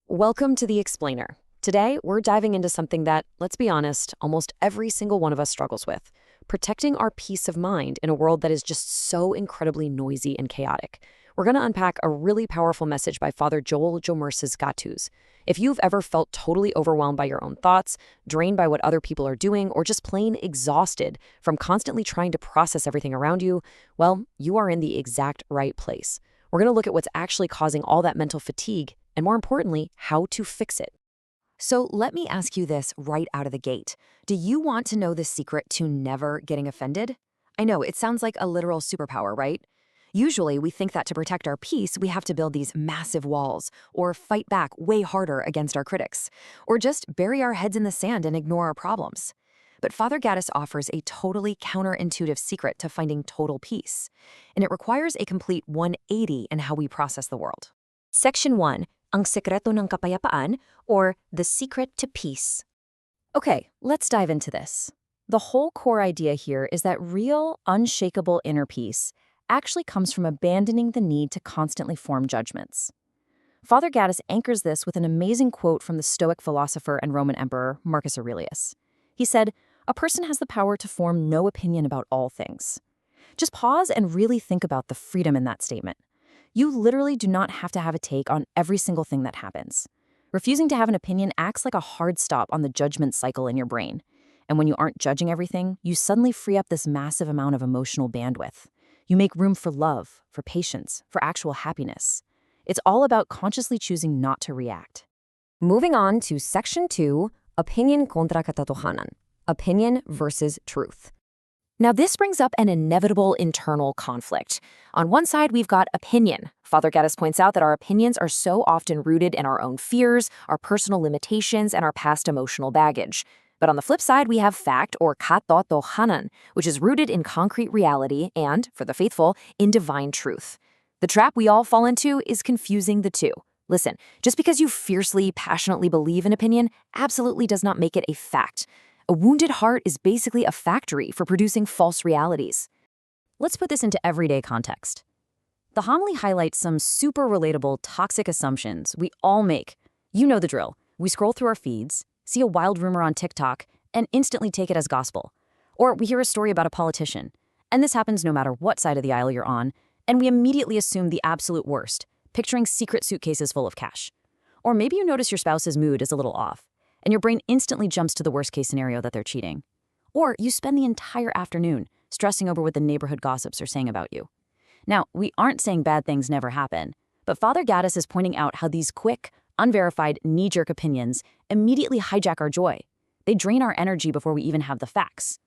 Welcome to The Explainer. Today, we're diving into something that, let's be honest, almost every single one of us struggles with: protecting our peace of mind in a world that is just so incredibly noisy and chaotic. We're going to unpack a really powerful message by Father Joel Jomerce's Gatus. If you've ever felt totally overwhelmed by your own thoughts, drained by what other people are doing, or just plain exhausted from constantly trying to process everything around you, well, you are in the exact right place. We're going to look at what's actually causing all that mental fatigue, and more importantly, how to fix it. So let me ask you this right out of the gate. Do you want to know the secret to never getting offended? I know, it sounds like a literal superpower, right? Usually, we think that to protect our peace, we have to build these massive walls, or fight back way harder against our critics, or just bury our heads in the sand and ignore our problems. But Father Gatus offers a totally counterintuitive secret to finding total peace, and it requires a complete 180 in how we process the world. Section 1, Ang Sekreto ng Kapayapaan, or The Secret to Peace. Okay, let's dive into this. The whole core idea here is that real, unshakable inner peace actually comes from abandoning the need to constantly form judgments. Father Gaddis anchors this with an amazing quote from the Stoic philosopher and Roman emperor Marcus Aurelius. He said, "A person has the power to form no opinion about all things." Just pause and really think about the freedom in that statement. You literally do not have to have a take on every single thing that happens. Refusing to have an opinion acts like a hard stop on the judgment cycle in your brain. And when you aren't judging everything, you suddenly free up this massive amount of emotional bandwidth. You make room for love, for patience, for actual happiness. It's all about consciously choosing not to react. Moving on to Section 2, Opinion kontra katotohanan. Opinion versus truth. Now, this brings up an inevitable internal conflict. On one side, we've got opinion. Father Gaddis points out that our opinions are so often rooted in our own fears, our personal limitations, and our past emotional baggage. But on the flip side, we have fact, or katotohanan, which is rooted in concrete reality and, for the faithful, in divine truth. The trap we all fall into is confusing the two. Listen, just because you fiercely, passionately believe an opinion absolutely does not make it a fact. A wounded heart is basically a factory for producing false realities. Let's put this into everyday context. The homily highlights some super relatable toxic assumptions we all make. You know the drill. We scroll through our feeds, see a wild rumor on TikTok, and instantly take it as gospel. Or we hear a story about a politician, and this happens no matter what side of the aisle you're on, and we immediately assume the absolute worst, picturing secret suitcases full of cash. Or maybe you notice your spouse's mood is a little off, and your brain instantly jumps to the worst-case scenario that they're cheating. Or you spend the entire afternoon stressing over what the neighborhood gossips are saying about you. Now, we aren't saying bad things never happen, but Father Gaddis is pointing out how these quick, unverified, knee-jerk opinions immediately hijack our joy. They drain our energy before we even have the facts.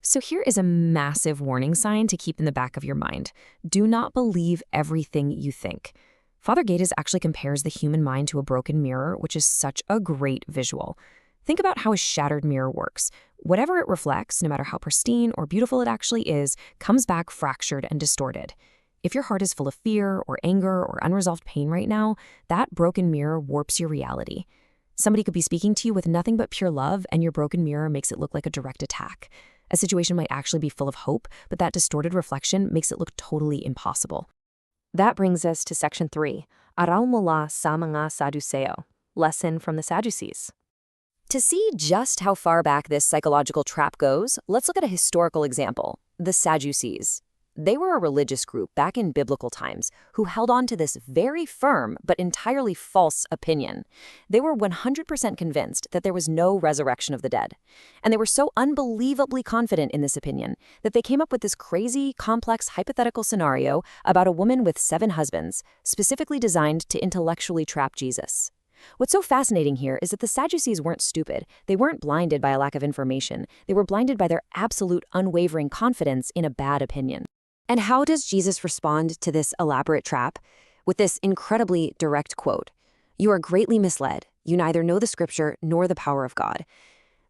So here is a massive warning sign to keep in the back of your mind. Do not believe everything you think. Father Gaddis actually compares the human mind to a broken mirror, which is such a great visual. Think about how a shattered mirror works. Whatever it reflects, no matter how pristine or beautiful it actually is, comes back fractured and distorted. If your heart is full of fear or anger or unresolved pain right now, that broken mirror warps your reality. Somebody could be speaking to you with nothing but pure love, and your broken mirror makes it look like a direct attack. A situation might actually be full of hope, but that distorted reflection makes it look totally impossible. That brings us to Section 3, Aral mula sa mga Saduceo, Lesson from the Sadducees. To see just how far back this psychological trap goes, let's look at a historical example: the Sadducees. They were a religious group back in biblical times who held on to this very firm but entirely false opinion. They were 100% convinced that there was no resurrection of the dead. And they were so unbelievably confident in this opinion that they came up with this crazy, complex, hypothetical scenario about a woman with 7 husbands, specifically designed to intellectually trap Jesus. What's so fascinating here is that the Sadducees weren't stupid. They weren't blinded by a lack of information. They were blinded by their absolute, unwavering confidence in a bad opinion. And how does Jesus respond to this elaborate trap? With this incredibly direct quote: "You are greatly misled. You neither know the scripture nor the power of God."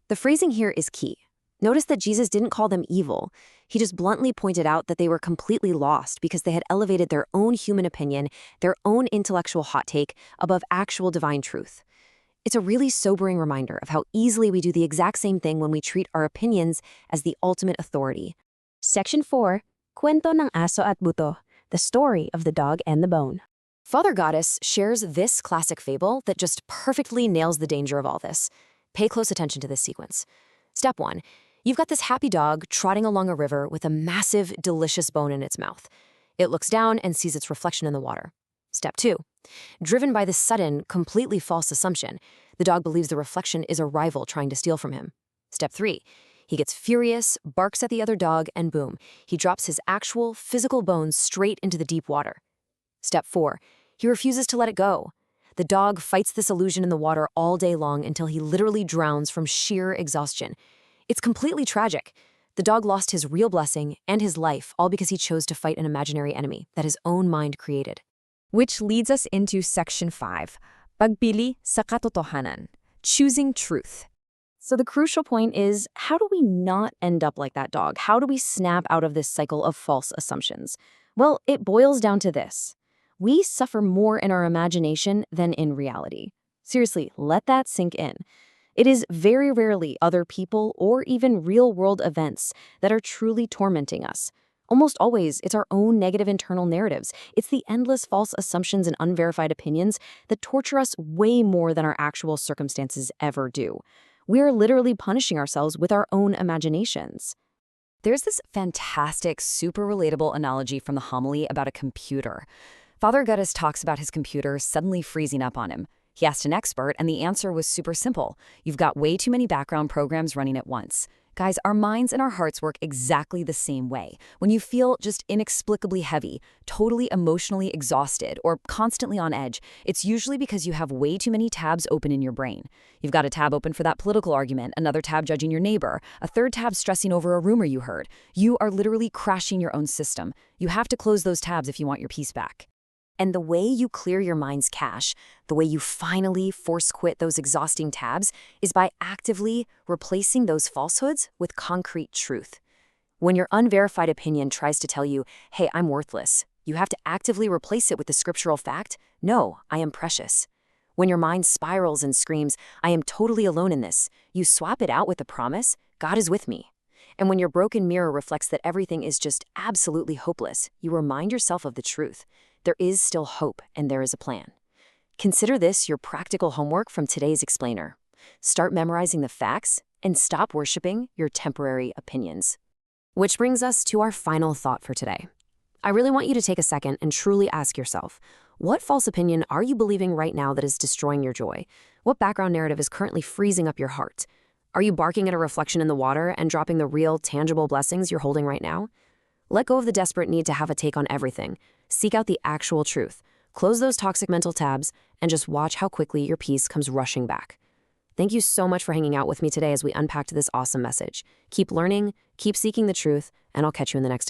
The phrasing here is key. Notice that Jesus didn't call them evil. He just bluntly pointed out that they were completely lost because they had elevated their own human opinion, their own intellectual hot take, above actual divine truth. It's a really sobering reminder of how easily we do the exact same thing when we treat our opinions as the ultimate authority. Section 4, Kwento ng Aso at Buto, the story of the dog and the bone. Father Gatus shares this classic fable that just perfectly nails the danger of all this. Pay close attention to this sequence. Step 1. You've got this happy dog trotting along a river with a massive, delicious bone in its mouth. It looks down and sees its reflection in the water. Step 2. Driven by this sudden, completely false assumption, the dog believes the reflection is a rival trying to steal from him. Step 3. He gets furious, barks at the other dog, and boom, he drops his actual, physical bones straight into the deep water. Step 4. He refuses to let it go. The dog fights this illusion in the water all day long until he literally drowns from sheer exhaustion. It's completely tragic. The dog lost his real blessing and his life all because he chose to fight an imaginary enemy that his own mind created. Which leads us into Section 5, Pagpili sa Katotohanan, Choosing Truth. So the crucial point is, how do we not end up like that dog? How do we snap out of this cycle of false assumptions? Well, it boils down to this. We suffer more in our imagination than in reality. Seriously, let that sink in. It is very rarely other people or even real-world events that are truly tormenting us. Almost always, it's our own negative internal narratives. It's the endless false assumptions and unverified opinions that torture us way more than our actual circumstances ever do. We're literally punishing ourselves with our own imaginations. There's this fantastic, super relatable analogy from the homily about a computer. Father Gatus talks about his computer suddenly freezing up on him. He asked an expert, and the answer was super simple. You've got way too many background programs running at once. Guys, our minds and our hearts work exactly the same way. When you feel just inexplicably heavy, totally emotionally exhausted, or constantly on edge, it's usually because you have way too many tabs open in your brain. You've got a tab open for that political argument, another tab judging your neighbor, a third tab stressing over a rumor you heard. You are literally crashing your own system. You have to close those tabs if you want your peace back. And the way you clear your mind's cache, the way you finally force quit those exhausting tabs, is by actively replacing those falsehoods with concrete truth. When your unverified opinion tries to tell you, hey, I'm worthless, you have to actively replace it with the scriptural fact, no, I am precious. When your mind spirals and screams, I am totally alone in this, you swap it out with the promise, God is with me. And when your broken mirror reflects that everything is just absolutely hopeless, you remind yourself of the truth. There is still hope, and there is a plan. Consider this your practical homework from today's explainer. Start memorizing the facts and stop worshiping your temporary opinions. Which brings us to our final thought for today. I really want you to take a second and truly ask yourself, what false opinion are you believing right now that is destroying your joy? What background narrative is currently freezing up your heart? Are you barking at a reflection in the water and dropping the real, tangible blessings you're holding right now? Let go of the desperate need to have a take on everything. Seek out the actual truth. Close those toxic mental tabs and just watch how quickly your peace comes rushing back. Thank you so much for hanging out with me today as we unpacked this awesome message. Keep learning, keep seeking the truth, and I'll catch you in the next